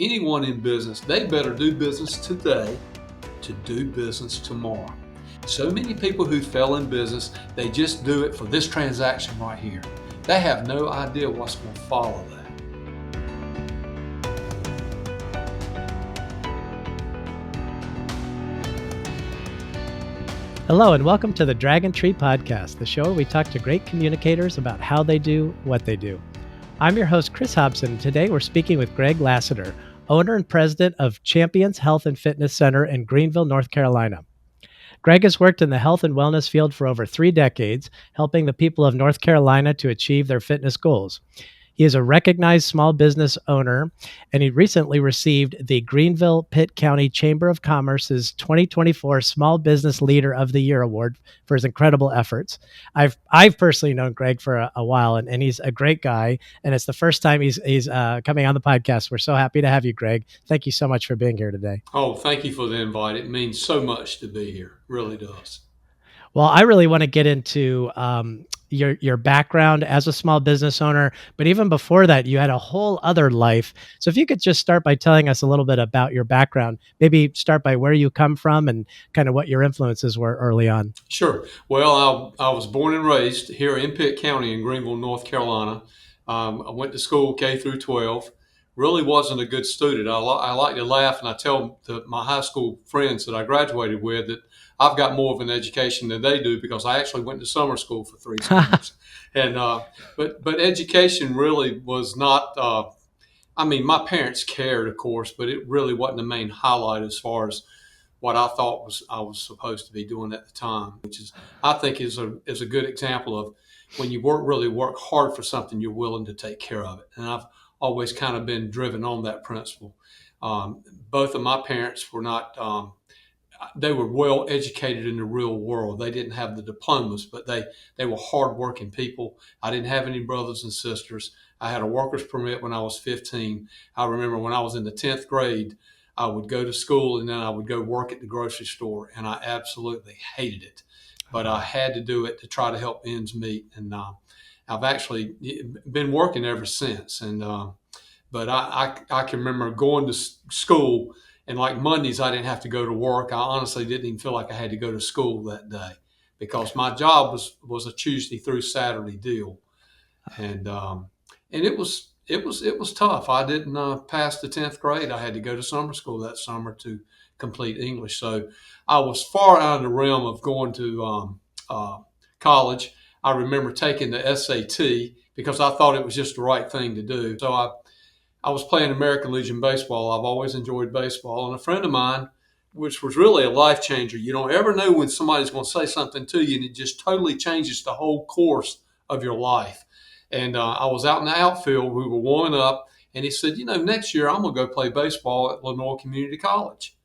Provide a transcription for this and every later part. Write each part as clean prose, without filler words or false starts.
anyone in business, they better do business today to do business tomorrow. So many people who fail in business, they just do it for this transaction right here. They have no idea what's going to follow that. Hello and welcome to the Dragon Tree Podcast, the show where we talk to great communicators about how they do what they do. I'm your host, Chris Hobson. Today we're speaking with Greg Lassiter, owner and president of Champions Health and Fitness Center in Greenville, North Carolina. Greg has worked in the health and wellness field for over 3 decades, helping the people of North Carolina to achieve their fitness goals. He is a recognized small business owner, and he recently received the Greenville-Pitt County Chamber of Commerce's 2024 Small Business Leader of the Year Award for his incredible efforts. I've personally known Greg for a while, and he's a great guy, and it's the first time he's coming on the podcast. We're so happy to have you, Greg. Thank you so much for being here today. Oh, thank you for the invite. It means so much to be here. It really does. Well, I really want to get into your background as a small business owner, but even before that, you had a whole other life. So if you could just start by telling us a little bit about your background, maybe start by where you come from and kind of what your influences were early on. Sure. Well, I was born and raised here in Pitt County in Greenville, North Carolina. I went to school K through 12. Really wasn't a good student. I like to laugh, and I tell my high school friends that I graduated with that I've got more of an education than they do because I actually went to summer school for 3 summers. And but education really was not. My parents cared, of course, but it really wasn't the main highlight as far as what I thought I was supposed to be doing at the time, which is I think is a good example of when you work hard for something, you're willing to take care of it. And I've always kind of been driven on that principle. Both of my parents were not. They were well educated in the real world. They didn't have the diplomas, but they were hardworking people. I didn't have any brothers and sisters. I had a worker's permit when I was 15. I remember when I was in the 10th grade, I would go to school and then I would go work at the grocery store, and I absolutely hated it. But I had to do it to try to help ends meet. And I've actually been working ever since. And but I can remember going to school, and like Mondays, I didn't have to go to work. I honestly didn't even feel like I had to go to school that day because my job was a Tuesday through Saturday deal, and it was tough. I didn't pass the 10th grade. I had to go to summer school that summer to complete English. So I was far out of the realm of going to college. I remember taking the SAT because I thought it was just the right thing to do. So I was playing American Legion baseball. I've always enjoyed baseball. And a friend of mine, which was really a life changer, you don't ever know when somebody's going to say something to you and it just totally changes the whole course of your life. And I was out in the outfield. We were warming up. And he said, next year I'm going to go play baseball at Lenore Community College.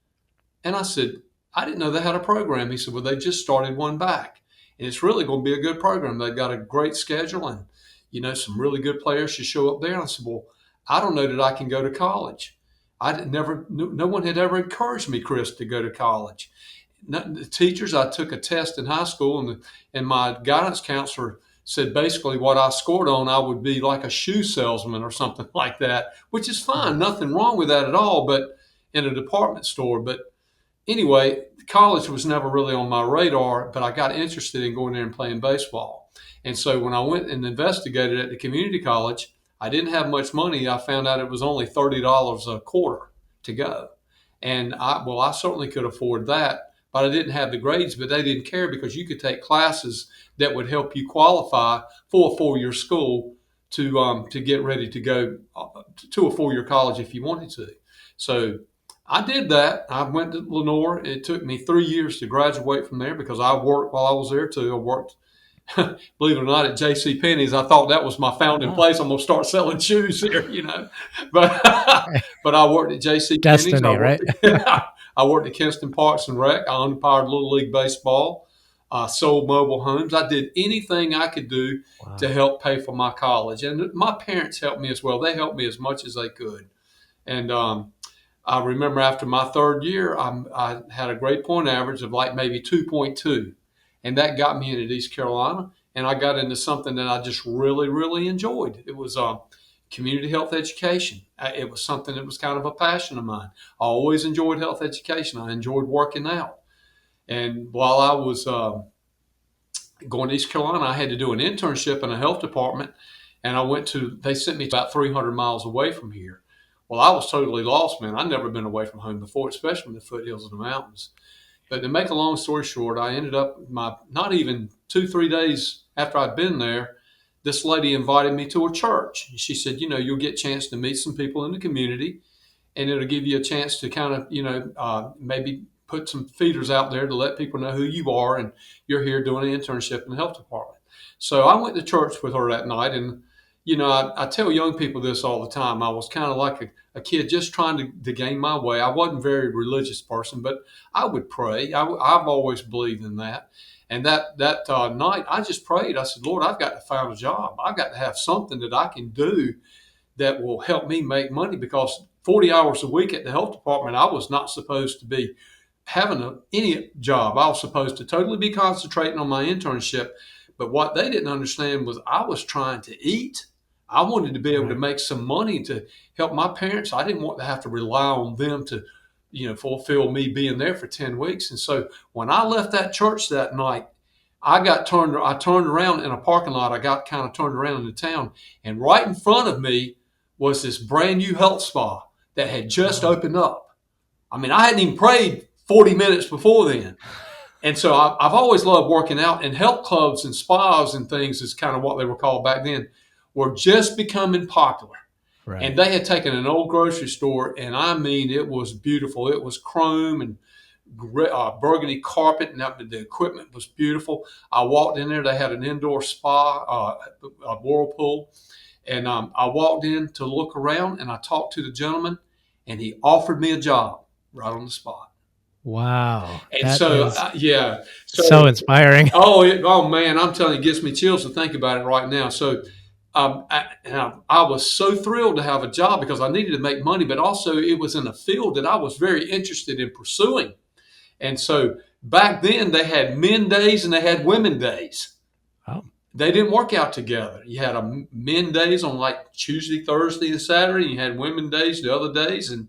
And I said, I didn't know they had a program. He said, well, they just started one back. And it's really going to be a good program. They've got a great schedule and, some really good players should show up there. And I said, well, I don't know that I can go to college. No one had ever encouraged me, Chris, to go to college. The teachers, I took a test in high school, and my guidance counselor said basically what I scored on, I would be like a shoe salesman or something like that, which is fine. Nothing wrong with that at all, but in a department store. But anyway, college was never really on my radar, but I got interested in going there and playing baseball. And so when I went and investigated at the community college, I didn't have much money. I found out it was only $30 a quarter to go. And I certainly could afford that, but I didn't have the grades, but they didn't care because you could take classes that would help you qualify for a 4-year school to get ready to go to a 4-year college if you wanted to. So I did that. I went to Lenore. It took me 3 years to graduate from there because I worked while I was there too. I worked, believe it or not, at J.C. Penney's. I thought that was my founding place. I'm going to start selling shoes here, But but I worked at J.C. Penney's. Destiny, right? I worked at Kinston Parks and Rec. I umpired Little League Baseball. Sold mobile homes. I did anything I could do to help pay for my college. And my parents helped me as well. They helped me as much as they could. And I remember after my 3rd year, I had a grade point average of like maybe 2.2. And that got me into East Carolina. And I got into something that I just really, really enjoyed. It was community health education. It was something that was kind of a passion of mine. I always enjoyed health education. I enjoyed working out. And while I was going to East Carolina, I had to do an internship in a health department. And they sent me about 300 miles away from here. Well, I was totally lost, man. I'd never been away from home before, especially in the foothills of the mountains. But to make a long story short, I ended up not even 2, 3 days after I'd been there, this lady invited me to her church. She said, you'll get a chance to meet some people in the community, and it'll give you a chance to kind of, maybe put some feeders out there to let people know who you are, and you're here doing an internship in the health department. So I went to church with her that night, and I tell young people this all the time. I was kind of like a kid just trying to gain my way. I wasn't a very religious person, but I would pray. I've always believed in that. And that night, I just prayed. I said, Lord, I've got to find a job. I've got to have something that I can do that will help me make money, because 40 hours a week at the health department, I was not supposed to be having any job. I was supposed to totally be concentrating on my internship. But what they didn't understand was I was trying to eat. I wanted to be able to make some money to help my parents. I didn't want to have to rely on them to, fulfill me being there for 10 weeks. And so when I left that church that night, I turned around in a parking lot. I got kind of turned around in the town, and right in front of me was this brand new health spa that had just opened up. I mean, I hadn't even prayed 40 minutes before then. And so I've always loved working out, and health clubs and spas and things is kind of what they were called back then, were just becoming popular. Right. And they had taken an old grocery store, and I mean, it was beautiful. It was chrome and burgundy carpet, and the equipment was beautiful. I walked in there. They had an indoor spa, a whirlpool. And I walked in to look around, and I talked to the gentleman, and he offered me a job right on the spot. Wow. And so, yeah. So inspiring. Oh, man, I'm telling you, it gives me chills to think about it right now. So I was so thrilled to have a job, because I needed to make money, but also it was in a field that I was very interested in pursuing. And so back then they had men days and they had women days. Oh. They didn't work out together. You had a men days on like Tuesday, Thursday, and Saturday. You had women days the other days, and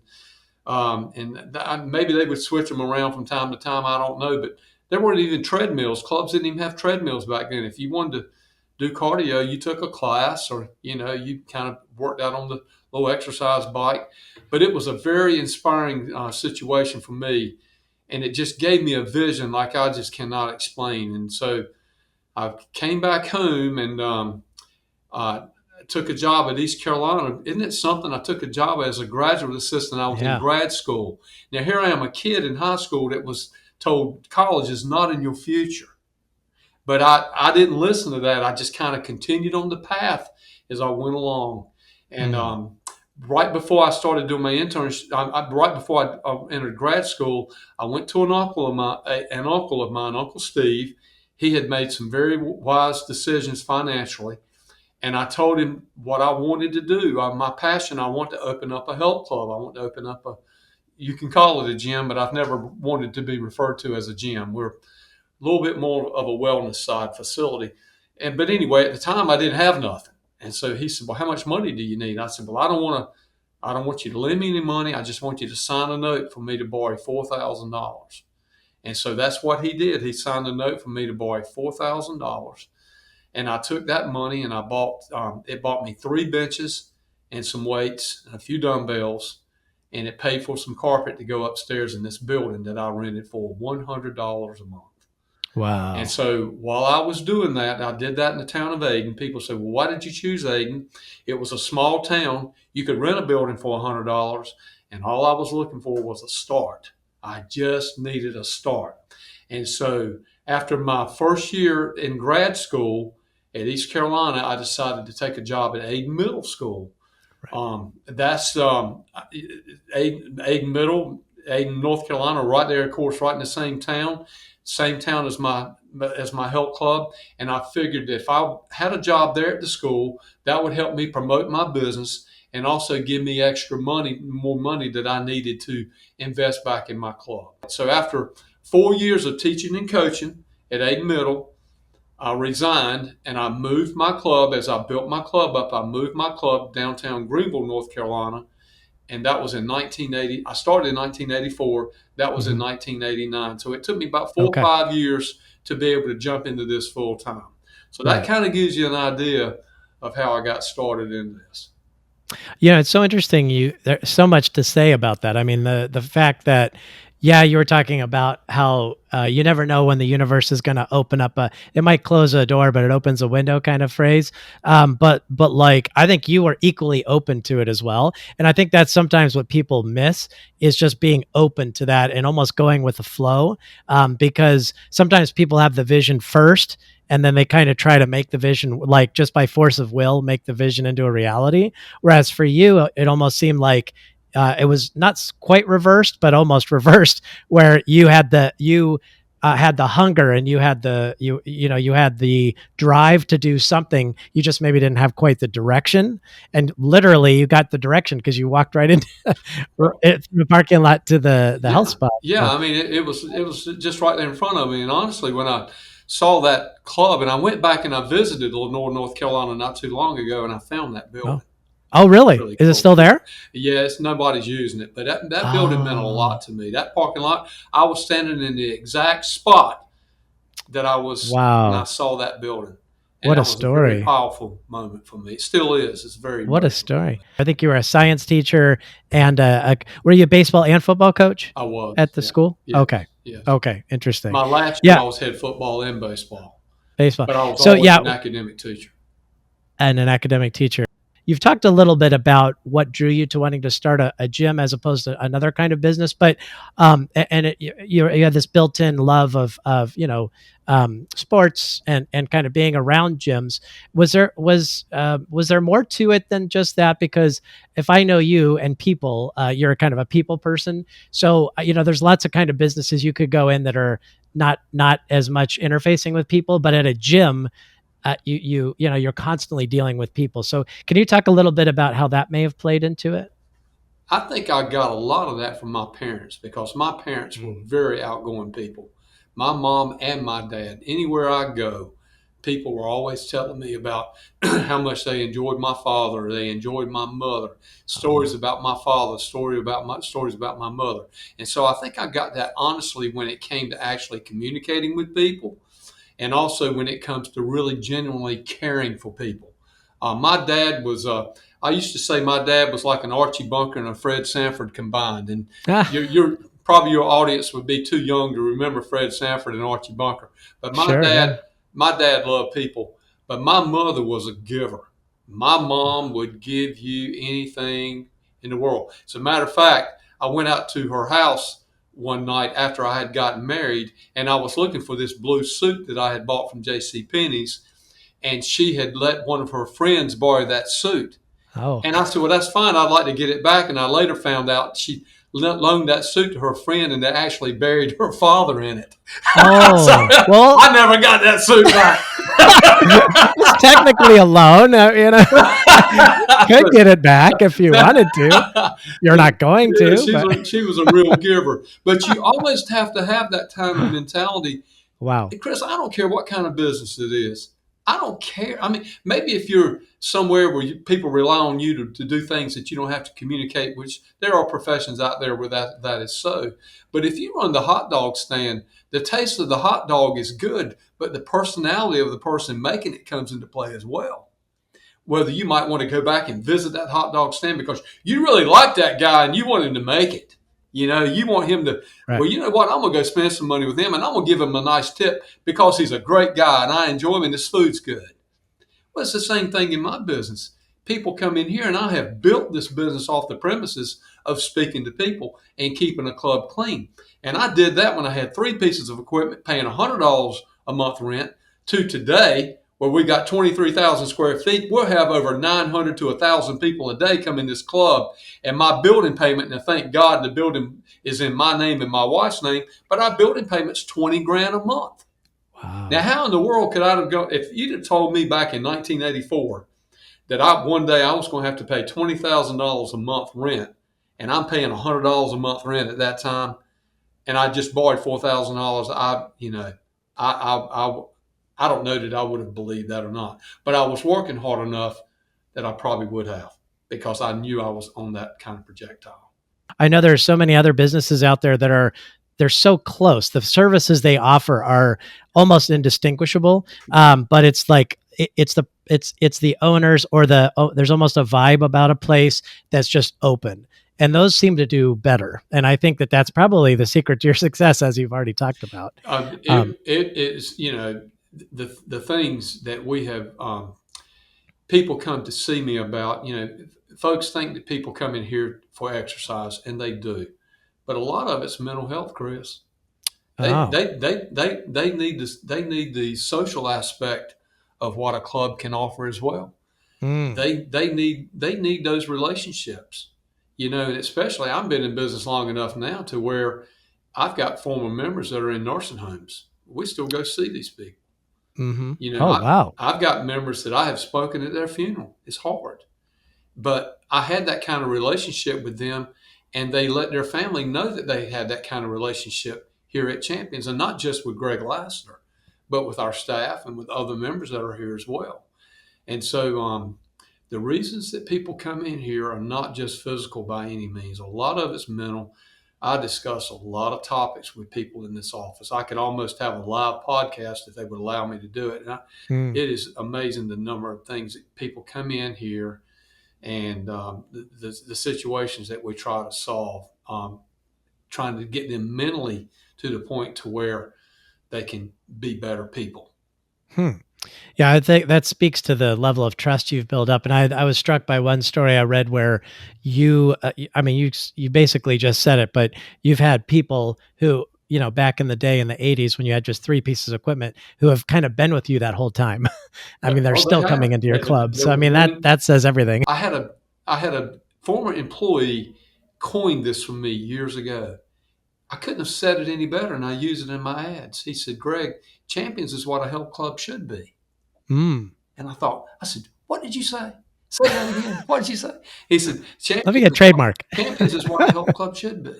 maybe they would switch them around from time to time. I don't know, but there weren't even treadmills. Clubs didn't even have treadmills back then. If you wanted to do cardio, you took a class, or you kind of worked out on the little exercise bike. But it was a very inspiring situation for me, and it just gave me a vision like I just cannot explain. And so I came back home and took a job at East Carolina. Isn't it something? I took a job as a graduate assistant. I was in grad school. Now, here I am, a kid in high school that was told college is not in your future. But I didn't listen to that. I just kind of continued on the path as I went along. And right before I started doing my internship, right before I entered grad school, I went to an uncle of mine, Uncle Steve. He had made some very wise decisions financially. And I told him what I wanted to do. My passion, I want to open up a health club. I want to open up you can call it a gym, but I've never wanted to be referred to as a gym. We're a little bit more of a wellness side facility. But anyway, at the time I didn't have nothing. And so he said, well, how much money do you need? I said, well, I don't want you to lend me any money. I just want you to sign a note for me to borrow $4,000. And so that's what he did. He signed a note for me to borrow $4,000. And I took that money and it bought me 3 benches and some weights and a few dumbbells. And it paid for some carpet to go upstairs in this building that I rented for $100 a month. Wow. And so while I was doing that, I did that in the town of Aden. People say, well, why did you choose Aden? It was a small town. You could rent a building for $100. And all I was looking for was a start. I just needed a start. And so after my first year in grad school at East Carolina, I decided to take a job at Aden Middle School. Right. That's Aden Middle, Aden, North Carolina, right there, of course, right in the same town as my health club. And I figured if I had a job there at the school, that would help me promote my business and also give me more money that I needed to invest back in my club. So after 4 years of teaching and coaching at Aden Middle, I resigned and I moved my club. As I built my club up, I moved my club downtown Greenville, North Carolina, and that was in 1980. I started in 1984. That was in Hmm. 1989. So it took me about 4 or Okay. 5 years to be able to jump into this full time. So that Right. kind of gives you an idea of how I got started in this. It's so interesting. There's so much to say about that. I mean, the fact that, yeah, you were talking about how you never know when the universe is going to open up it might close a door, but it opens a window kind of phrase. But like, I think you were equally open to it as well. And I think that's sometimes what people miss is just being open to that and almost going with the flow. Because sometimes people have the vision first and then they kind of try to make the vision, like just by force of will, make the vision into a reality. Whereas for you, it almost seemed like it was not quite reversed, but almost reversed, where you had the hunger and you had you had the drive to do something. You just maybe didn't have quite the direction, and literally you got the direction because you walked right into the parking lot to the health Yeah, spot. yeah. So, I mean, it was just right there in front of me. And honestly, when I saw that club, and I went back and I visited Lenore, North Carolina, not too long ago, and I found that oh, building. oh, really? Really Is it cool. still there? Yes, nobody's using it, but that building meant a Oh, lot to me. That parking lot, I was standing in the exact spot that I was when I wow! saw that building, and What a that was a very story! powerful moment for me. It still is. It's very What a emotional for story. me. I think you were a science teacher and were you a baseball and football coach I was, at the yeah, school? yes, Okay. yes. Okay. Interesting. My last year, Yeah. I was head football and baseball, Baseball. but I was So, always yeah, an academic teacher. and an academic teacher. You've talked a little bit about what drew you to wanting to start a gym as opposed to another kind of business, but you had this built-in love of sports and kind of being around gyms. Was there more to it than just that? Because if I know you and people, you're kind of a people person. So there's lots of kind of businesses you could go in that are not as much interfacing with people, but at a gym you're constantly dealing with people. So can you talk a little bit about how that may have played into it? I think I got a lot of that from my parents because my parents were Mm. very outgoing people. My mom and my dad, anywhere I go, people were always telling me about how much they enjoyed my father, they enjoyed my mother, stories Oh, about my father, stories about my mother. And so I think I got that honestly when it came to actually communicating with people and also when it comes to really genuinely caring for people. My dad was, I used to say my dad was like an Archie Bunker and a Fred Sanford combined. And ah, you're probably your audience would be too young to remember Fred Sanford and Archie Bunker. But sure, yeah. my dad loved people, but my mother was a giver. My mom would give you anything in the world. As a matter of fact, I went out to her house one night after I had gotten married, and I was looking for this blue suit that I had bought from J.C. Penney's, and she had let one of her friends borrow that suit. Oh, And I said, "Well, that's fine. I'd like to get it back." And I later found out she loaned that suit to her friend, and they actually buried her father in it. So oh, well, I never got that suit back. it's technically a loan. Could get it back if you wanted to. You're not going Yeah, to, but she was a real giver. But you always have to have that kind of mentality. wow. Chris, I don't care what kind of business it is. I don't care. I mean, maybe if you're somewhere where people rely on you to do things that you don't have to communicate, which there are professions out there where that is so. But if you run the hot dog stand, the taste of the hot dog is good, but the personality of the person making it comes into play as well. Whether you might want to go back and visit that hot dog stand because you really like that guy and you want him to make it. You want him to, Right. well, you know what? I'm going to go spend some money with him and I'm going to give him a nice tip because he's a great guy and I enjoy him and his food's good. Well, it's the same thing in my business. People come in here and I have built this business off the premises of speaking to people and keeping a club clean. And I did that when I had 3 pieces of equipment paying $100 a month rent to today where we got 23,000 square feet. We'll have over 900 to 1,000 people a day come in this club. And my building payment, and thank God the building is in my name and my wife's name, but our building payment's 20 grand a month. Now, Wow. how in the world could I have gone if you'd have told me back in 1984 that one day I was going to have to pay $20,000 a month rent, and I'm paying $100 a month rent at that time, and I just borrowed $4,000. I I don't know that I would have believed that or not, but I was working hard enough that I probably would have, because I knew I was on that kind of projectile. I know there's so many other businesses out there that they're so close. The services they offer are almost indistinguishable. But it's like it's the owners or there's almost a vibe about a place that's just open, and those seem to do better. And I think that that's probably the secret to your success, as you've already talked about. It is, the things that we have, people come to see me about. Folks think that people come in here for exercise, and they do, but a lot of it's mental health, Chris. They Oh, they they they they need this. They need the social aspect of what a club can offer as well. mm, They need those relationships. And especially, I've been in business long enough now to where I've got former members that are in nursing homes. We still go see these people. mm-hmm. You know, Oh, I, wow. I've got members that I have spoken at their funeral. It's hard, but I had that kind of relationship with them, and they let their family know that they had that kind of relationship here at Champions, and not just with Greg Lassiter, but with our staff and with other members that are here as well. And so, the reasons that people come in here are not just physical by any means. A lot of it's mental. I discuss a lot of topics with people in this office. I could almost have a live podcast if they would allow me to do it. Mm. It is amazing the number of things that people come in here, and the situations that we try to solve, trying to get them mentally to the point to where they can be better people. Hmm. Yeah, I think that speaks to the level of trust you've built up. And I was struck by one story I read where I mean, you basically just said it, but you've had people who, back in the day in the 80s when you had just three pieces of equipment, who have kind of been with you that whole time. I mean, they're Oh, they still coming have. into your club. There So, I was mean, one. that says everything. I had a I had a former employee coined this for me years ago. I couldn't have said it any better, and I use it in my ads. He said, "Greg, Champions is what a health club should be." Mm. And I said, "What did you say? Say that again. What did you say?" He said, Let me get trademark. Champions is what a health club should be."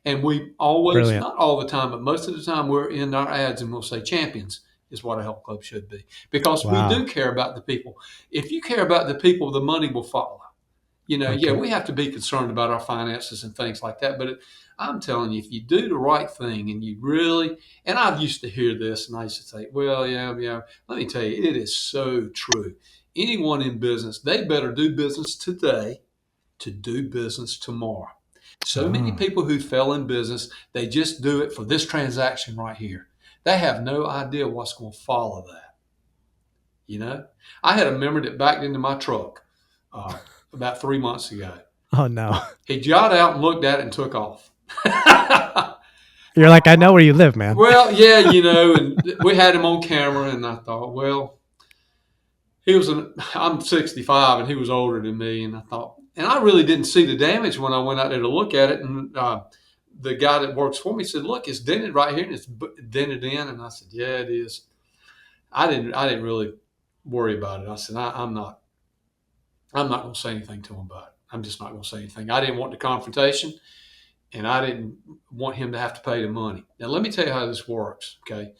And we always, Brilliant. not all the time, but most of the time, we're in our ads and we'll say, "Champions is what a health club should be," because we Wow. do care about the people. If you care about the people, the money will follow. Yeah, Okay. we have to be concerned about our finances and things like that. But I'm telling you, if you do the right thing and you really, and I've used to hear this, and I used to say, well, yeah, yeah. Let me tell you, it is so true. Anyone in business, they better do business today to do business tomorrow. So many Oh. people who fell in business, they just do it for this transaction right here. They have no idea what's going to follow that. I had a member that backed into my truck about 3 months ago. Oh, no. He got out and looked at it and took off. You're like, I know where you live, man. Well, yeah, and we had him on camera, and I thought, well, I'm 65, and he was older than me, and I thought, and I really didn't see the damage when I went out there to look at it, and the guy that works for me said, "Look, it's dented right here, and it's dented in," and I said, "Yeah, it is." I didn't really worry about it. I said, I'm not going to say anything to him about it. I'm just not going to say anything. I didn't want the confrontation, and I didn't want him to have to pay the money. Now, let me tell you how this works. Okay,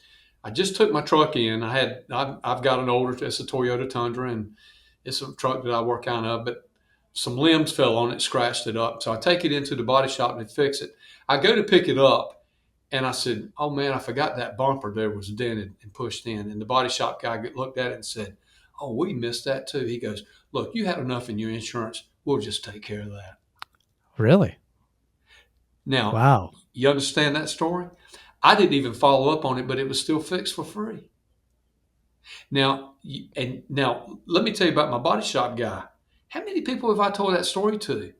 I just took my truck in. I've got an older, it's a Toyota Tundra, and it's a truck that I work out of, but some limbs fell on it, scratched it up. So I take it into the body shop and they fix it. I go to pick it up, and I said, "Oh man, I forgot that bumper there was dented and pushed in." And the body shop guy looked at it and said, "Oh, we missed that too." He goes, "Look, you had enough in your insurance. We'll just take care of that." Really? Now, Wow. you understand that story? I didn't even follow up on it, but it was still fixed for free. Now let me tell you about my body shop guy. How many people have I told that story to?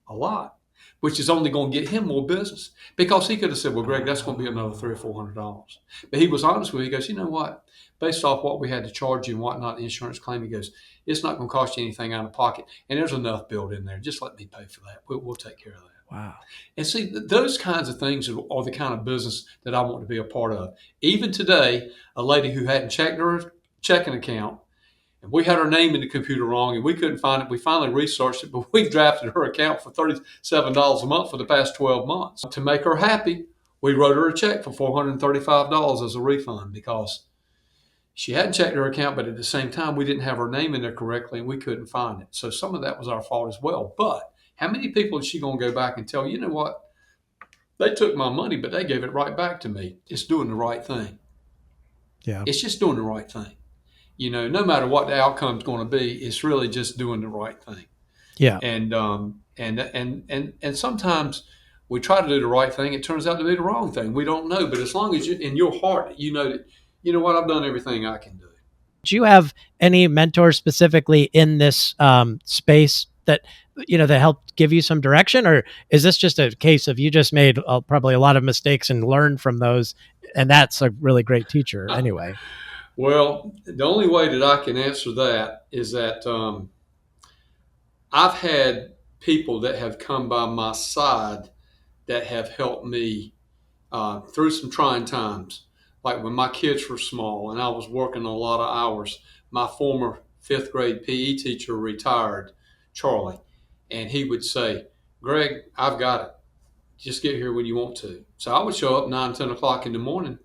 A lot, which is only going to get him more business, because he could have said, "Well, Greg, that's going to be another $300 or $400." But he was honest with me. He goes, "You know what? Based off what we had to charge you and whatnot, the insurance claim," he goes, "it's not going to cost you anything out of pocket, and there's enough built in there. Just let me pay for that. We'll take care of that." Wow. And see, those kinds of things are the kind of business that I want to be a part of. Even today, a lady who hadn't checked her checking account, and we had her name in the computer wrong, and we couldn't find it. We finally researched it, but we've drafted her account for $37 a month for the past 12 months. To make her happy, we wrote her a check for $435 as a refund, because She hadn't checked her account, but at the same time, we didn't have her name in there correctly and we couldn't find it. So some of that was our fault as well. But how many people is she going to go back and tell, you know what? They took my money, but they gave it right back to me. It's doing the right thing. Yeah. It's just doing the right thing. No matter what the outcome's going to be, it's really just doing the right thing. Yeah. And sometimes we try to do the right thing. It turns out to be the wrong thing. We don't know, but as long as in your heart, you know that, you know what, I've done everything I can do. Do you have any mentors specifically in this space that that helped give you some direction, or is this just a case of you just made probably a lot of mistakes and learned from those, and that's a really great teacher anyway? Well, the only way that I can answer that is that I've had people that have come by my side that have helped me through some trying times. Like when my kids were small and I was working a lot of hours, my former fifth grade PE teacher retired, Charlie, and he would say, Greg, I've got it. Just get here when you want to. So I would show up 9, 10 o'clock in the morning,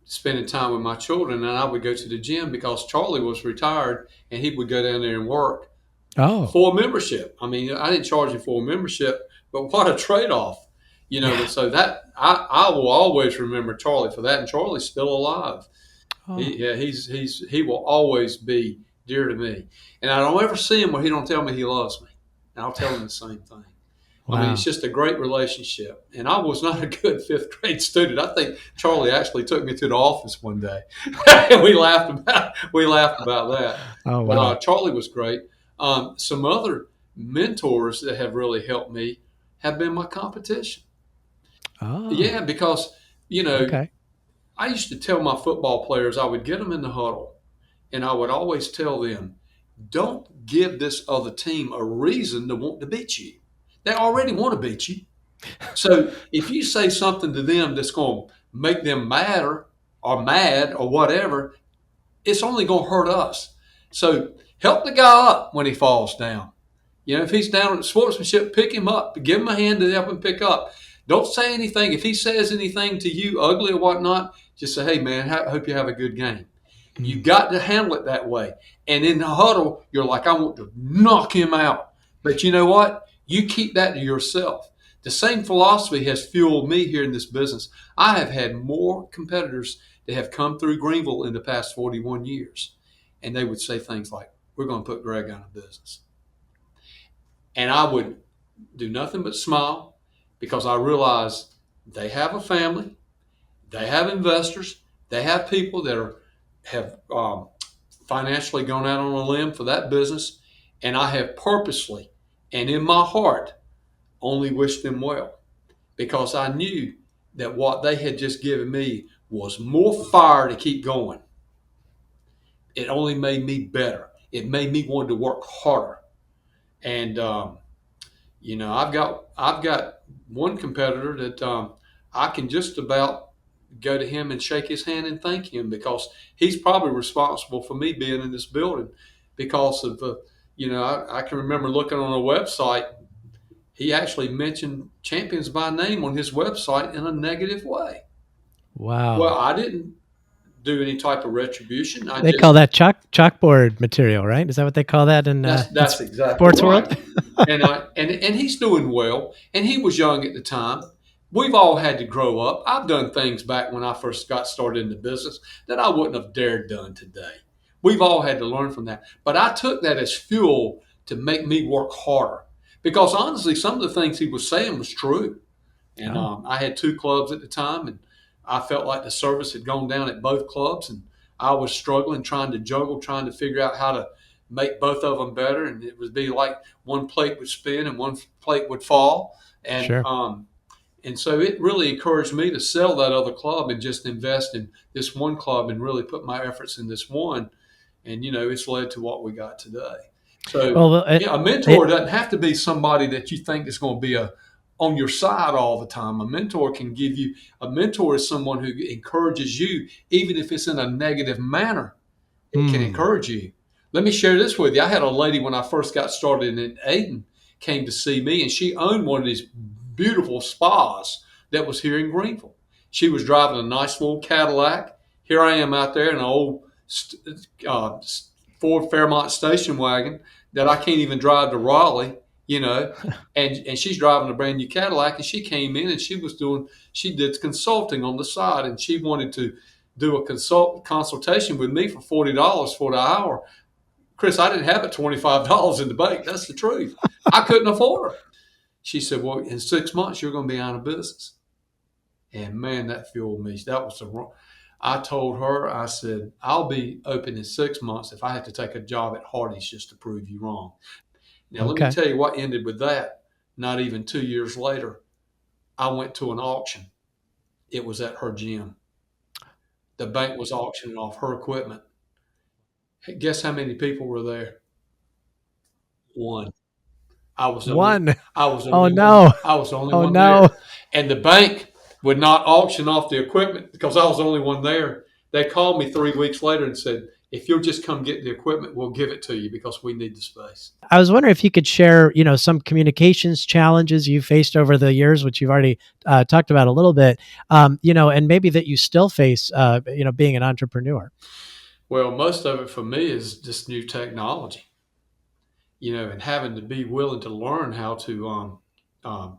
spending time with my children, and I would go to the gym because Charlie was retired and he would go down there and work Oh, for a membership. I mean, I didn't charge him for a membership, but what a trade-off, yeah. And so that I will always remember Charlie for that, and Charlie's still alive. Oh, He will always be dear to me, and I don't ever see him where he don't tell me he loves me, and I'll tell him the same thing. I mean, it's wow. just a great relationship. And I was not a good fifth grade student. I think Charlie actually took me to the office one day, and we laughed about that. Oh, But wow. Charlie was great. Some other mentors that have really helped me have been my competition. Oh, Yeah, because okay. I used to tell my football players, I would get them in the huddle, and I would always tell them, don't give this other team a reason to want to beat you. They already want to beat you. So if you say something to them that's going to make them madder or mad or whatever, it's only going to hurt us. So help the guy up when he falls down. If he's down at sportsmanship, pick him up. Give him a hand to help him pick up. Don't say anything. If he says anything to you, ugly or whatnot, just say, hey, man, hope you have a good game. You Mm. got to handle it that way. And in the huddle, you're like, I want to knock him out. But you know what? You keep that to yourself. The same philosophy has fueled me here in this business. I have had more competitors that have come through Greenville in the past 41 years. And they would say things like, we're going to put Greg out of business. And I would do nothing but smile because I realize they have a family, they have investors, they have people that have financially gone out on a limb for that business, and I have purposely and in my heart only wished them well because I knew that what they had just given me was more fire to keep going. It only made me better. It made me want to work harder. And I've got one competitor that I can just about go to him and shake his hand and thank him because he's probably responsible for me being in this building because of I can remember looking on a website. He actually mentioned Champions by name on his website in a negative way. Well, Wow. I didn't do any type of retribution. I They call just that chalkboard material, right? Is that what they call that in that's exactly sports world? right. And he's doing well, and he was young at the time. We've all had to grow up. I've done things back when I first got started in the business that I wouldn't have dared done today. We've all had to learn from that. But I took that as fuel to make me work harder. Because honestly, some of the things he was saying was true. And Oh, I had two clubs at the time, and I felt like the service had gone down at both clubs, and I was struggling, trying to juggle, trying to figure out how to make both of them better. And it would be like one plate would spin and one plate would fall, and sure. um, and so it really encouraged me to sell that other club and just invest in this one club and really put my efforts in this one. And it's led to what we got today. So Well, yeah, a mentor doesn't have to be somebody that you think is going to be on your side all the time. A mentor is someone who encourages you, even if it's in a negative manner. It can hmm. encourage you. Let me share this with you. I had a lady when I first got started in Aden came to see me, and she owned one of these beautiful spas that was here in Greenville. She was driving a nice little Cadillac. Here I am out there in an old uh, Ford Fairmont station wagon that I can't even drive to Raleigh, you know, and she's driving a brand new Cadillac, and she came in and she did consulting on the side, and she wanted to do a consultation with me for $40 for the hour. Chris, I didn't have it $25 in the bank. That's the truth. I couldn't afford her. She said, "Well, in 6 months you're going to be out of business." And man, that fueled me. That was the wrong. I told her, I said, "I'll be open in 6 months if I have to take a job at Hardee's just to prove you wrong." Now, let me Okay. tell you what ended with that. Not even 2 years later, I went to an auction. It was at her gym. The bank was auctioning off her equipment. Hey, guess how many people were there? One. I was the only. One. I was the Oh only one. no. I was the only Oh one no. there, and the bank would not auction off the equipment because I was the only one there. They called me 3 weeks later and said, "If you'll just come get the equipment, we'll give it to you because we need the space." I was wondering if you could share, some communications challenges you faced over the years, which you've already talked about a little bit, and maybe that you still face, being an entrepreneur. Well, most of it for me is just new technology, and having to be willing to learn how to, um,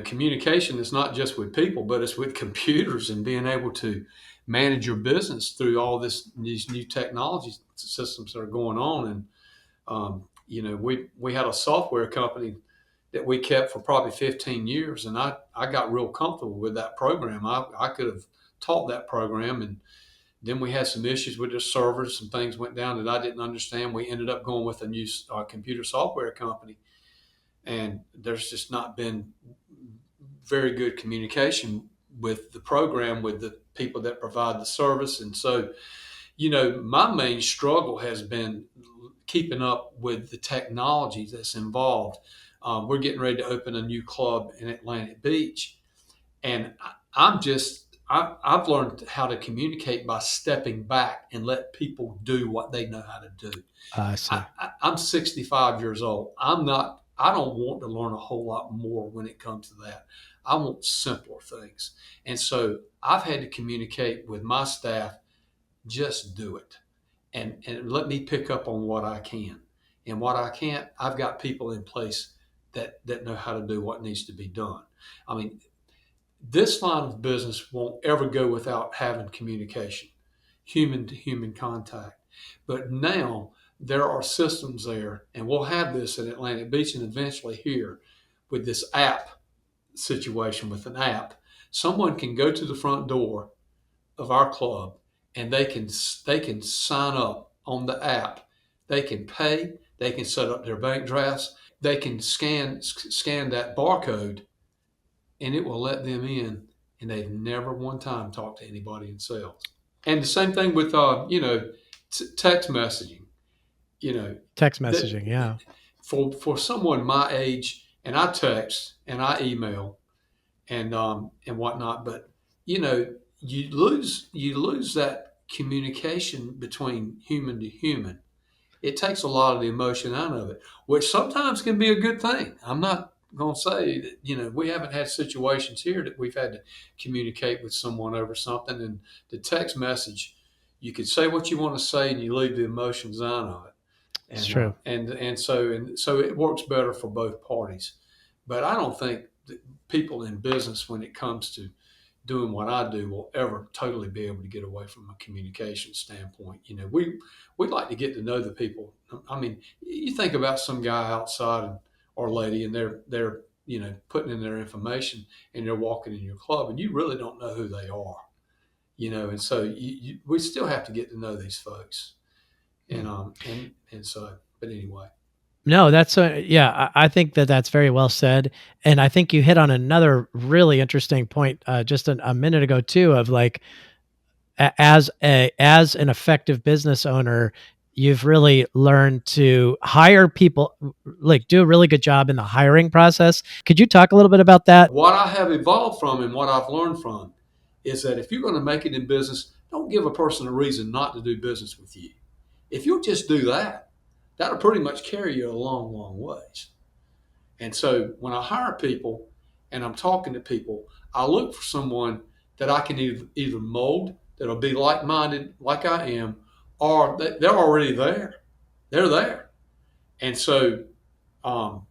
communication is not just with people, but it's with computers and being able to manage your business through all these new technology systems that are going on. And we had a software company that we kept for probably 15 years, and I got real comfortable with that program. I could have taught that program, and then we had some issues with the servers. Some things went down that I didn't understand. We ended up going with a new computer software company, and there's just not been very good communication with the program, with the people that provide the service. And so, my main struggle has been keeping up with the technology that's involved. We're getting ready to open a new club in Atlantic Beach, and I've learned how to communicate by stepping back and let people do what they know how to do. I see. I'm 65 years old. I don't want to learn a whole lot more when it comes to that. I want simpler things. And so I've had to communicate with my staff, just do it. And let me pick up on what I can. And what I can't, I've got people in place that know how to do what needs to be done. I mean, this line of business won't ever go without having communication, human to human contact. But now there are systems there, and we'll have this in Atlantic Beach and eventually here with this app situation with an app. Someone can go to the front door of our club and they can sign up on the app. They can pay. They can set up their bank drafts. They can scan that barcode, and it will let them in. And they've never one time talked to anybody in sales. And the same thing with text messaging. You know Text that messaging. Yeah. for someone my age, and I text and I email and whatnot, but you know you lose that communication between human to human. It takes a lot of the emotion out of it, which sometimes can be a good thing. I'm not going to say that, we haven't had situations here that we've had to communicate with someone over something. And the text message, you can say what you want to say and you leave the emotions out of it. It's And, true. and so it works better for both parties. But I don't think that people in business, when it comes to doing what I do, will ever totally be able to get away from a communication standpoint. We like to get to know the people. I mean, you think about some guy outside or lady, and they're putting in their information, and they're walking in your club, and you really don't know who they are. And so we still have to get to know these folks, Hmm. and so. But anyway. No, yeah. I think that that's very well said, and I think you hit on another really interesting point just a minute ago too. Of like, as an effective business owner, you've really learned to hire people, like do a really good job in the hiring process. Could you talk a little bit about that? What I have evolved from and what I've learned from is that if you're going to make it in business, don't give a person a reason not to do business with you. If you'll just do that, that'll pretty much carry you a long, long ways. And so when I hire people and I'm talking to people, I look for someone that I can either mold that'll be like-minded, like I am, or they're already there. They're there, and so um,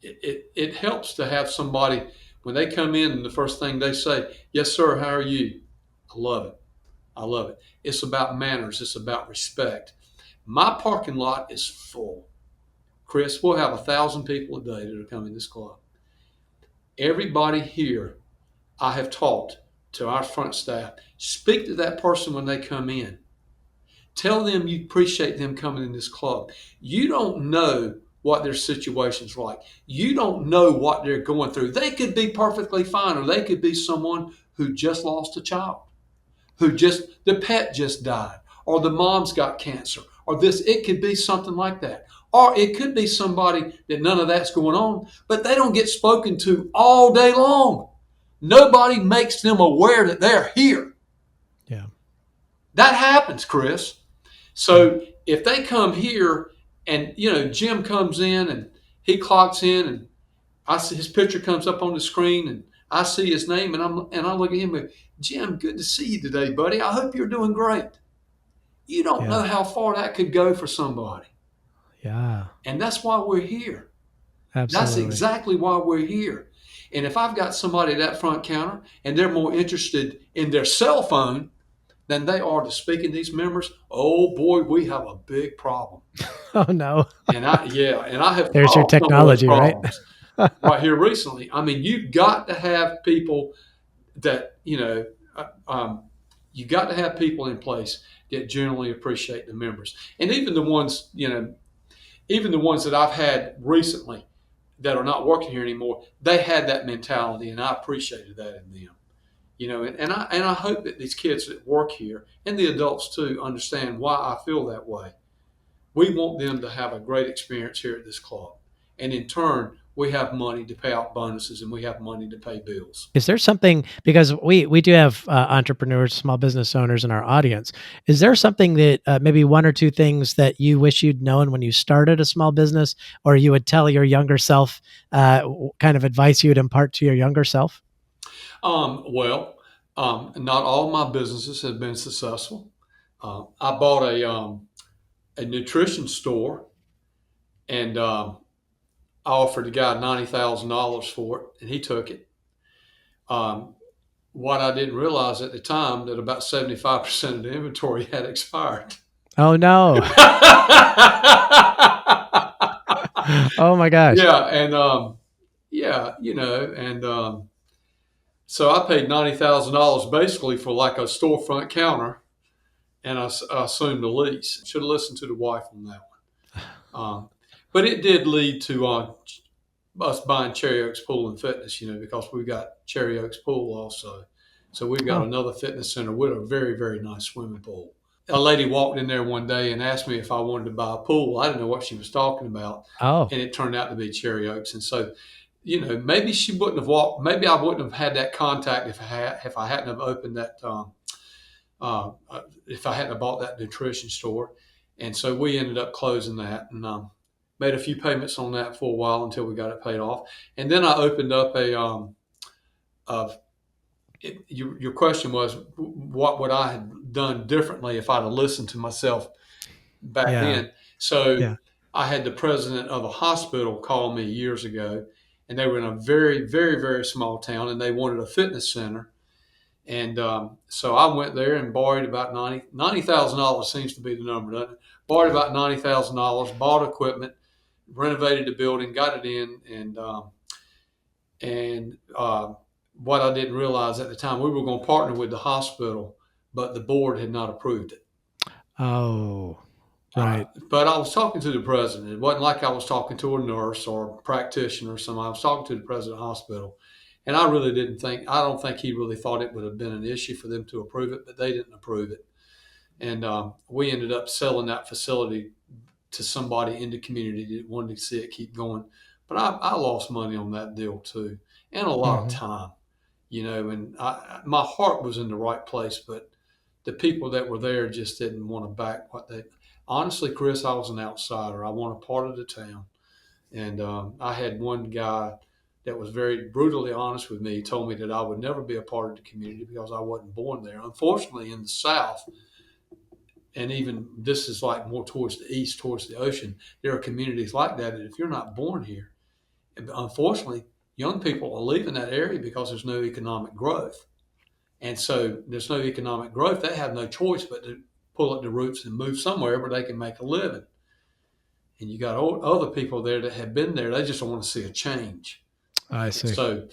it helps to have somebody when they come in and the first thing they say, "Yes, sir. How are you?" I love it. I love it. It's about manners. It's about respect. My parking lot is full. Chris, we'll have 1,000 people a day that are coming to this club. Everybody here, I have taught to our front staff, speak to that person when they come in. Tell them you appreciate them coming in this club. You don't know what their situation's like. You don't know what they're going through. They could be perfectly fine, or they could be someone who just lost a child, who just, the pet just died, or the mom's got cancer, or this, it could be something like that. Or it could be somebody that none of that's going on, but they don't get spoken to all day long. Nobody makes them aware that they're here. Yeah. That happens, Chris. So if they come here and, Jim comes in and he clocks in and I see his picture comes up on the screen and I see his name and I look at him and Jim, good to see you today, buddy. I hope you're doing great. You don't know Yeah. how far that could go for somebody. Yeah. And that's why we're here. That's Absolutely. exactly why we're here. And if I've got somebody at that front counter and they're more interested in their cell phone than they are to speaking these members, oh boy, we have a big problem. Oh no. And I have There's your solved some of those technology, right? problems right here recently. I mean, you've got to have people that, you got to have people in place that generally appreciate the members. And even the ones that I've had recently that are not working here anymore, they had that mentality, and I appreciated that in them. And I hope that these kids that work here and the adults too understand why I feel that way. We want them to have a great experience here at this club, and in turn, we have money to pay out bonuses and we have money to pay bills. Is there something, because we do have entrepreneurs, small business owners in our audience. Is there something that maybe one or two things that you wish you'd known when you started a small business, or you would tell your younger self, kind of advice you would impart to your younger self? Not all my businesses have been successful. I bought a nutrition store, and I offered the guy $90,000 for it, and he took it. Um, what I didn't realize at the time that about 75% of the inventory had expired. Oh no. Oh my gosh. Yeah, and so I paid $90,000 basically for like a storefront counter, and I assumed a lease. Should have listened to the wife on that one. But it did lead to us buying Cherry Oaks Pool and Fitness, because we've got Cherry Oaks Pool also. So we've got Oh. another fitness center with a very, very nice swimming pool. A lady walked in there one day and asked me if I wanted to buy a pool. I didn't know what she was talking about, Oh. and it turned out to be Cherry Oaks. And so, maybe she wouldn't have walked. Maybe I wouldn't have had that contact if I hadn't have opened that. If I hadn't have bought that nutrition store. And so we ended up closing that and made a few payments on that for a while until we got it paid off. And then I opened up your question was, what would I have done differently if I'd have listened to myself back Yeah. then? So Yeah. I had the president of a hospital call me years ago, and they were in a very, very, very small town, and they wanted a fitness center. And so I went there and borrowed about $90,000 seems to be the number, doesn't it? Borrowed about $90,000, bought equipment, renovated the building, got it in, and what I didn't realize at the time, we were going to partner with the hospital, but the board had not approved it. Oh, right. But I was talking to the president. It wasn't like I was talking to a nurse or a practitioner or something. I was talking to the president of the hospital. And I don't think he really thought it would have been an issue for them to approve it, but they didn't approve it. And we ended up selling that facility to somebody in the community that wanted to see it keep going. But I lost money on that deal too, and a lot of Hmm. time, and my heart was in the right place, but the people that were there just didn't want to back what they, honestly, Chris, I was an outsider. I want a part of the town. And I had one guy that was very brutally honest with me. He told me that I would never be a part of the community because I wasn't born there. Unfortunately, in the South, and even this is like more towards the east, towards the ocean, there are communities like that. And if you're not born here, unfortunately, young people are leaving that area because there's no economic growth. And so there's no economic growth. They have no choice but to pull up the roots and move somewhere where they can make a living. And you got other people there that have been there. They just want to see a change. I And see. so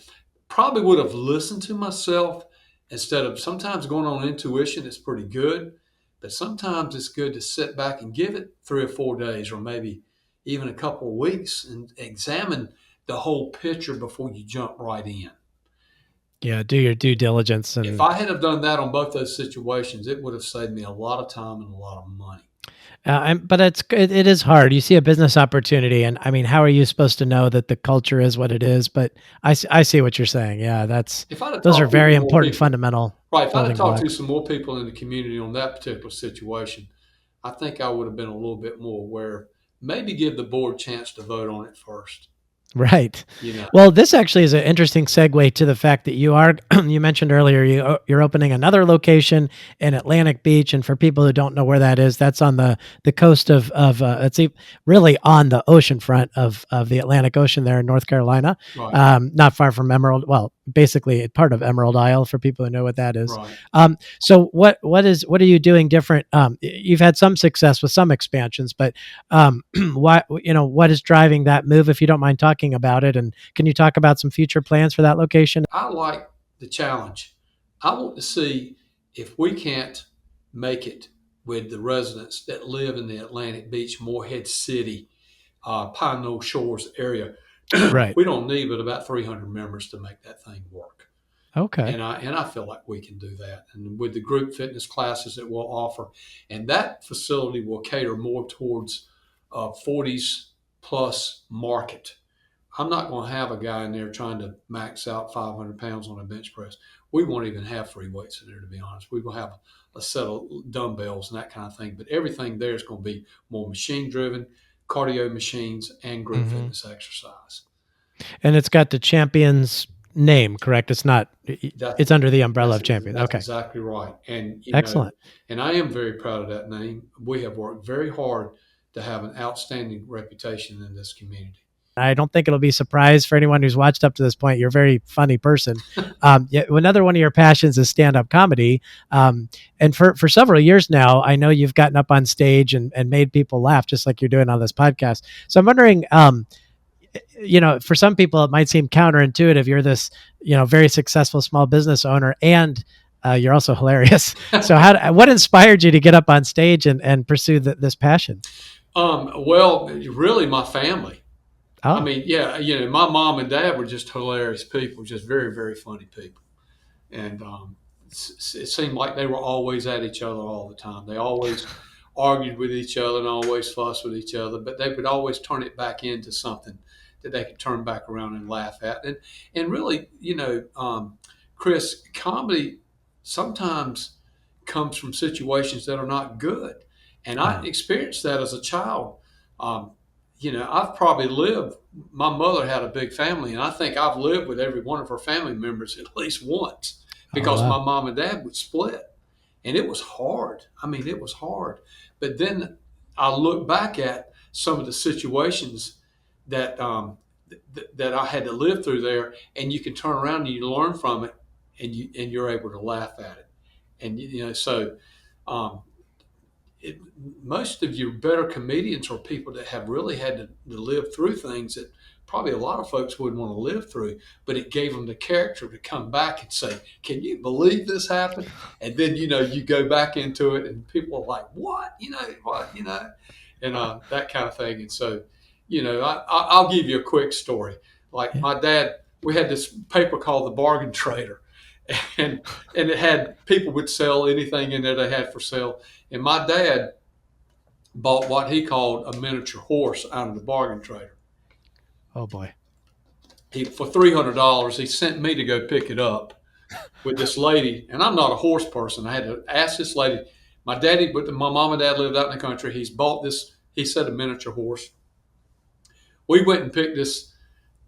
probably would have listened to myself instead of sometimes going on intuition. It's pretty good, but sometimes it's good to sit back and give it 3 or 4 days or maybe even a couple of weeks and examine the whole picture before you jump right in. Yeah, do your due diligence. If And I had have done that on both those situations, it would have saved me a lot of time and a lot of money. but it is hard. You see a business opportunity, and I mean, how are you supposed to know that the culture is what it is? But I see what you're saying. Yeah, If I'd have those are talked to very some more important people, fundamental right, if I'd have building talked to blocks. some more people in the community on that particular situation, I think I would have been a little bit more aware. Maybe give the board a chance to vote on it first. Right. You know, Well, this actually is an interesting segue to the fact that you mentioned earlier, you're opening another location in Atlantic Beach. And for people who don't know where that is, that's on the coast really on the ocean front of the Atlantic Ocean there in North Carolina, right, not far from Emerald. Well, basically part of Emerald Isle for people who know what that is. right. So what are you doing different? You've had some success with some expansions, but what is driving that move, if you don't mind talking about it, and can you talk about some future plans for that location? I like the challenge. I want to see if we can't make it with the residents that live in the Atlantic Beach, Morehead City, Pine Knoll Shores area. Right. We don't need but about 300 members to make that thing work. Okay. And I feel like we can do that. And with the group fitness classes that we'll offer, and that facility will cater more towards 40s plus market. I'm not going to have a guy in there trying to max out 500 pounds on a bench press. We won't even have free weights in there, to be honest. We will have a set of dumbbells and that kind of thing. But everything there is going to be more machine driven, cardio machines, and group Hmm. fitness exercise. And it's got the Champions name, correct? It's not. That, It's under the umbrella that's of Champions. that's Okay. exactly right. And Excellent. and I am very proud of that name. We have worked very hard to have an outstanding reputation in this community. I don't think it'll be a surprise for anyone who's watched up to this point. You're a very funny person. Another one of your passions is stand-up comedy. And for several years now, I know you've gotten up on stage and made people laugh, just like you're doing on this podcast. So I'm wondering, for some people, it might seem counterintuitive. You're this, very successful small business owner, and you're also hilarious. So what inspired you to get up on stage and pursue this passion? Well, really, my family. I Oh, mean, yeah, my mom and dad were just hilarious people, just very, very funny people. And it seemed like they were always at each other all the time. They always argued with each other and always fussed with each other, but they would always turn it back into something that they could turn back around and laugh at. And really, Chris, comedy sometimes comes from situations that are not good. And I yeah. experienced that as a child. Um, I've probably lived, my mother had a big family, and I think I've lived with every one of her family members at least once Oh, because my wow. mom and dad would split. And it was hard. I mean, it was hard. But then I look back at some of the situations that that I had to live through there, and you can turn around and you learn from it, and you're able to laugh at it. And so um, it, most of your better comedians are people that have really had to live through things that probably a lot of folks wouldn't want to live through, but it gave them the character to come back and say, can you believe this happened? And then, you go back into it and people are like, what, and that kind of thing. And so, I'll give you a quick story. Like Yeah. my dad, we had this paper called the Bargain Trader, and it had people would sell anything in there they had for sale. And my dad bought what he called a miniature horse out of the Bargain Trader. Oh boy. He for $300. He sent me to go pick it up with this lady, and I'm not a horse person. I had to ask this lady. But my mom and dad lived out in the country. He's bought this. He said a miniature horse. We went and picked this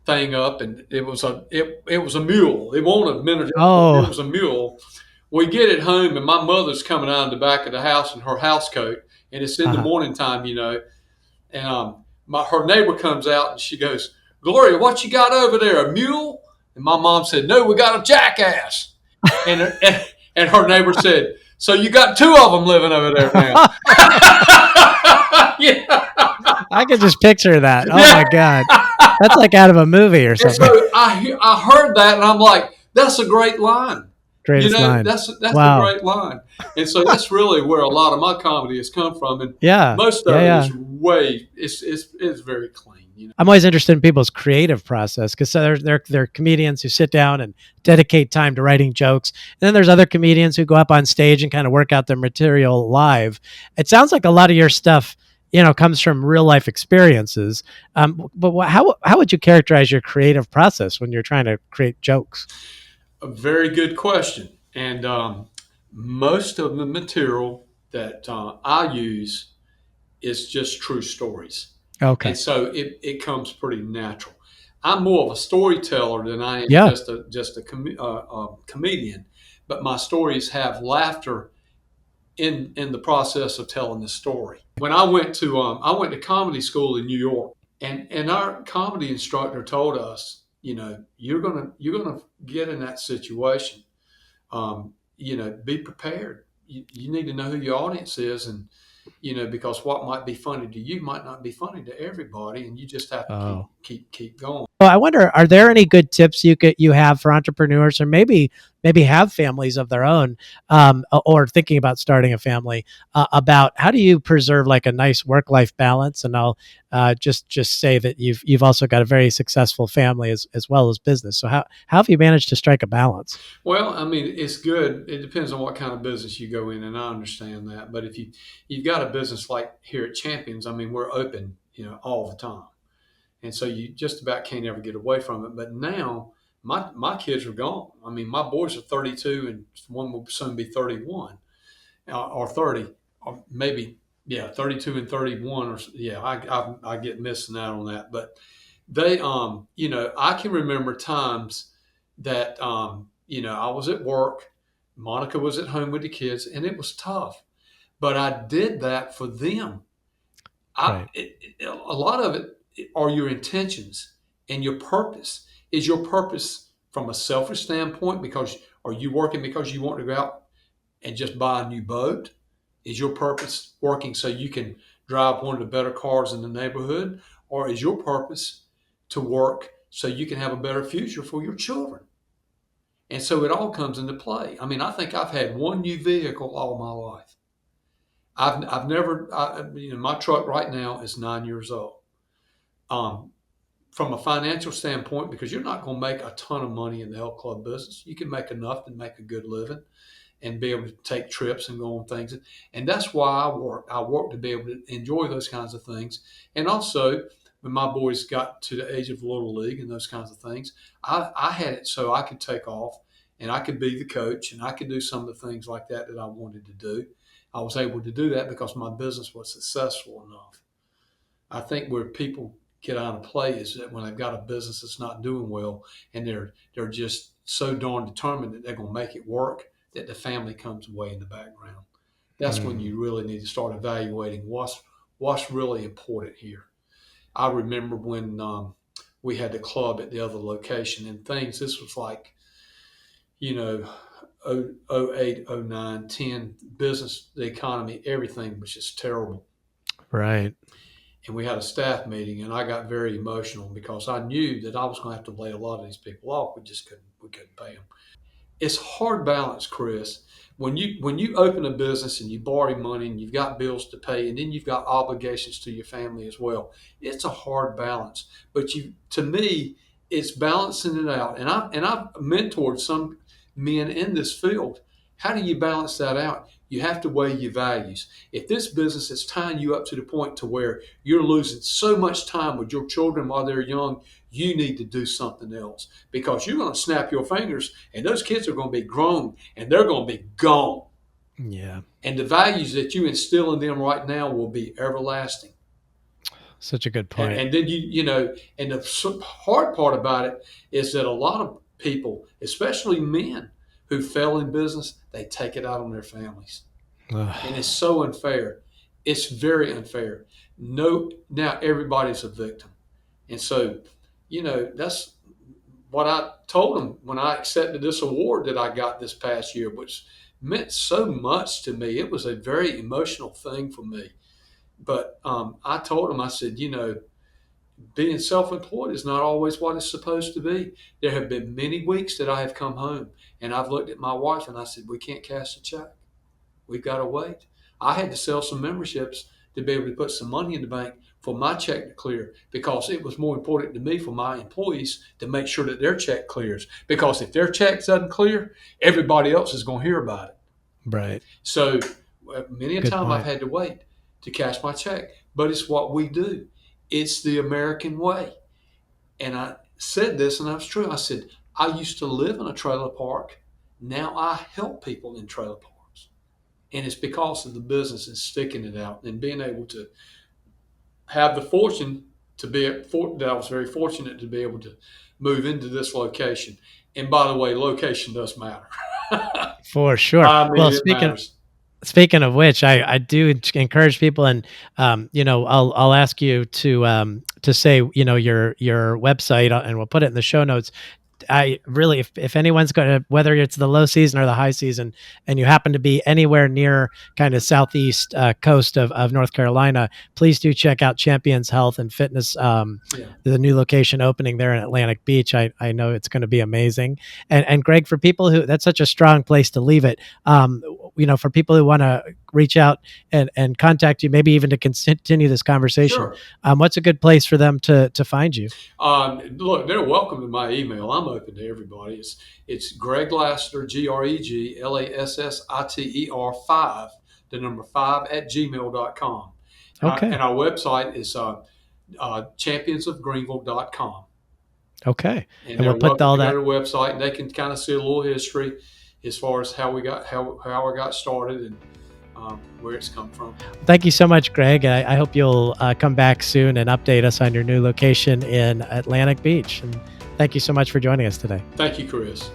thing up, and it was a mule. It wasn't a miniature. It Oh, was a mule. We get it home, and my mother's coming out of the back of the house in her house coat, and it's in the uh-huh. morning time, and her neighbor comes out and she goes, "Gloria, what you got over there? A mule?" And my mom said, "No, we got a jackass." And her neighbor said, "So you got two of them living over there now?" Yeah, I could just picture that. Oh yeah. my God. That's like out of a movie or And something. so I heard that and I'm like, "That's a great line." Greatest line. That's a Wow. great line. And so that's really where a lot of my comedy has come from. And Yeah. most Yeah. of it Yeah. is it's very clean. I'm always interested in people's creative process because there are comedians who sit down and dedicate time to writing jokes, and then there's other comedians who go up on stage and kind of work out their material live. It sounds like a lot of your stuff, comes from real life experiences. But how would you characterize your creative process when you're trying to create jokes? A very good question. And most of the material that I use is just true stories. And Okay. so it comes pretty natural. I'm more of a storyteller than I am Yeah. just a comedian, but my stories have laughter in the process of telling the story. When I went to comedy school in New York, and our comedy instructor told us, you're gonna get in that situation. Be prepared. You need to know who your audience is, and because what might be funny to you might not be funny to everybody, and you just have to keep Oh. keep keep going. So I wonder, are there any good tips you have for entrepreneurs, or maybe have families of their own, or thinking about starting a family, about how do you preserve like a nice work life balance? And I'll just say that you've also got a very successful family as well as business. So how have you managed to strike a balance? Well, I mean, it's good. It depends on what kind of business you go in, and I understand that. But if you've got a business like here at Champions, I mean, we're open, all the time, and so you just about can't ever get away from it. But now my kids are gone. I mean, my boys are 32, and one will soon be 31 or 30, or maybe, yeah, 32 and 31, or yeah, I get missing out on that. But they, I can remember times that, I was at work, Monica was at home with the kids, and it was tough. But I did that for them. Right. A lot of it are your intentions and your purpose. Is your purpose from a selfish standpoint? Because are you working because you want to go out and just buy a new boat? Is your purpose working so you can drive one of the better cars in the neighborhood? Or is your purpose to work so you can have a better future for your children? And so it all comes into play. I mean, I think I've had one new vehicle all my life. I've never, my truck right now is 9 years old. Um, from a financial standpoint, because you're not going to make a ton of money in the health club business, you can make enough to make a good living and be able to take trips and go on things. And that's why I work. I work to be able to enjoy those kinds of things. And also, when my boys got to the age of Little League and those kinds of things, I had it so I could take off and I could be the coach and I could do some of the things like that I wanted to do. I was able to do that because my business was successful enough. I think where people get out of play is that when they've got a business that's not doing well and they're just so darn determined that they're going to make it work that the family comes away in the background. That's when Mm. you really need to start evaluating what's really important here. I remember when we had the club at the other location and things. This was like you know. 08, 09, 10, business, the economy, everything was just terrible. Right. And we had a staff meeting, and I got very emotional because I knew that I was going to have to lay a lot of these people off. We couldn't pay them. It's hard balance, Chris. When you open a business and you borrow money and you've got bills to pay, and then you've got obligations to your family as well, it's a hard balance. But to me, it's balancing it out. And I've mentored some men in this field. How do you balance that out? You have to weigh your values. If this business is tying you up to the point to where you're losing so much time with your children while they're young, you need to do something else because you're going to snap your fingers and those kids are going to be grown and they're going to be gone. Yeah. And the values that you instill in them right now will be everlasting. Such a good And, point. and then and the hard part about it is that a lot of people, especially men who fail in business, they take it out on their families, and it's Ugh. so unfair. It's very unfair. No, now everybody's a victim, and so that's what I told them when I accepted this award that I got this past year, which meant so much to me. It was a very emotional thing for me. But I told them, I said, being self-employed is not always what it's supposed to be. There have been many weeks that I have come home and I've looked at my wife and I said, we can't cash a check. We've got to wait. I had to sell some memberships to be able to put some money in the bank for my check to clear, because it was more important to me for my employees to make sure that their check clears. Because if their check doesn't clear, everybody else is going to hear about it. Right. So many a Good time I've point. had to wait to cash my check, but it's what we do. It's the American way. And I said this, and that's true. I said, I used to live in a trailer park. Now I help people in trailer parks. And it's because of the business and sticking it out and being able to have the fortune that I was very fortunate to be able to move into this location. And by the way, location does matter. For sure. I mean, Well, it matters. speaking of which, I do encourage people, and I'll ask you to say your website, and we'll put it in the show notes. I really, if anyone's going to, whether it's the low season or the high season, and you happen to be anywhere near kind of southeast coast of North Carolina, please do check out Champions Health and Fitness, Yeah. the new location opening there in Atlantic Beach. I know it's going to be amazing. And Greg, for people who, that's such a strong place to leave it. For people who want to reach out and contact you, maybe even to continue this conversation, Sure. what's a good place for them to find you? Look, they're welcome to my email. I'm open to everybody. It's Greg Lassiter, GregLassiter 5, the number 5 at gmail.com. Okay. And our website is championsofgreenville.com. Okay. And And they're we'll put welcome all to go that. to the website, and they can kind of see a little history as far as how I got started, and where it's come from. Thank you so much, Greg. I hope you'll come back soon and update us on your new location in Atlantic Beach. And thank you so much for joining us today. Thank you, Chris.